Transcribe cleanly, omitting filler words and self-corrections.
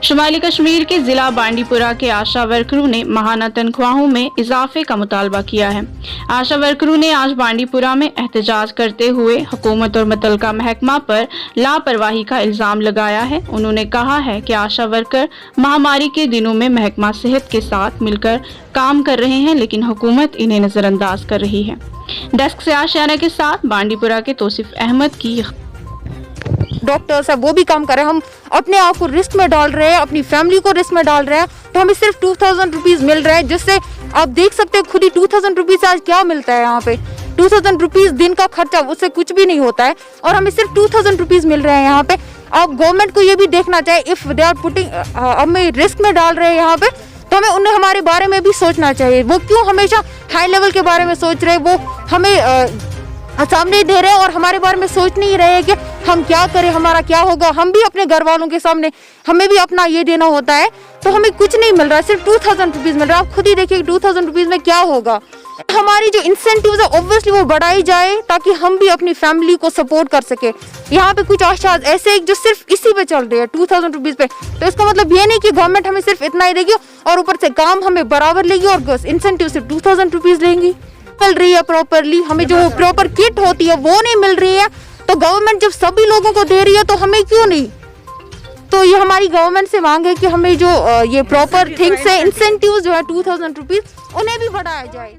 शुमाली कश्मीर के जिला बांडीपुरा के आशा वर्करों ने माहाना तनख्वाहों में इजाफे का मुतालबा किया है। आशा वर्करों ने आज बांडीपुरा में एहतजाज करते हुए हुकूमत और मुतलका महकमा पर लापरवाही का इल्जाम लगाया है। उन्होंने कहा है कि आशा वर्कर महामारी के दिनों में महकमा सेहत के साथ मिलकर काम कर रहे हैं, लेकिन हुकूमत इन्हें नजरअंदाज कर रही है। डेस्क से आशियाना के साथ बांडीपुरा के तौसीफ अहमद की। डॉक्टर्स है वो भी काम कर रहे हैं, हम अपने आप को रिस्क में डाल रहे हैं, अपनी फैमिली को रिस्क में डाल रहे हैं। तो हमें सिर्फ 2000 रुपीज़ मिल रहे हैं, जिससे आप देख सकते हैं खुद ही 2000 रुपीज़ आज क्या मिलता है। यहाँ पे 2000 रुपीज़ दिन का खर्चा, उससे कुछ भी नहीं होता है और हमें सिर्फ 2000 रुपीज़ मिल रहे हैं यहाँ पे। आप गवर्नमेंट को ये भी देखना चाहिए, इफ़ दे आर पुटिंग हमें रिस्क में डाल रहे हैं यहाँ पे, तो हमें उन्हें हमारे बारे में भी सोचना चाहिए। वो क्यों हमेशा हाई लेवल के बारे में सोच रहे हैं, वो हमें सामने दे रहे हैं और हमारे बारे में सोच नहीं रहे हैं कि हम क्या करें, हमारा क्या होगा। हम भी अपने घर वालों के सामने हमें भी अपना ये देना होता है, तो हमें कुछ नहीं मिल रहा है, सिर्फ 2000 रुपीज़ मिल रहा है। आप खुद ही देखिए 2000 रुपीज़ में क्या होगा। हमारी जो इंसेंटिव्स है ऑब्वियसली वो बढ़ाई जाए, ताकि हम भी अपनी फैमिली को सपोर्ट कर सके। यहाँ पे कुछ आशा ऐसे एक जो सिर्फ इसी पे चल रही है 2000 रुपीज़ पे, तो इसका मतलब ये नहीं कि गवर्नमेंट हमें सिर्फ इतना ही देगी और ऊपर से काम हमें बराबर लेगी और इंसेंटिव सिर्फ 2000 रुपीज़ लेंगी। मिल रही है प्रॉपरली, हमें जो प्रॉपर किट होती है वो नहीं मिल रही है। तो गवर्नमेंट जब सभी लोगों को दे रही है तो हमें क्यों नहीं। तो ये हमारी गवर्नमेंट से मांग है कि हमें जो ये प्रॉपर थिंग्स है, इंसेंटिव्स जो है 2000 रुपीज़, उन्हें भी बढ़ाया जाए।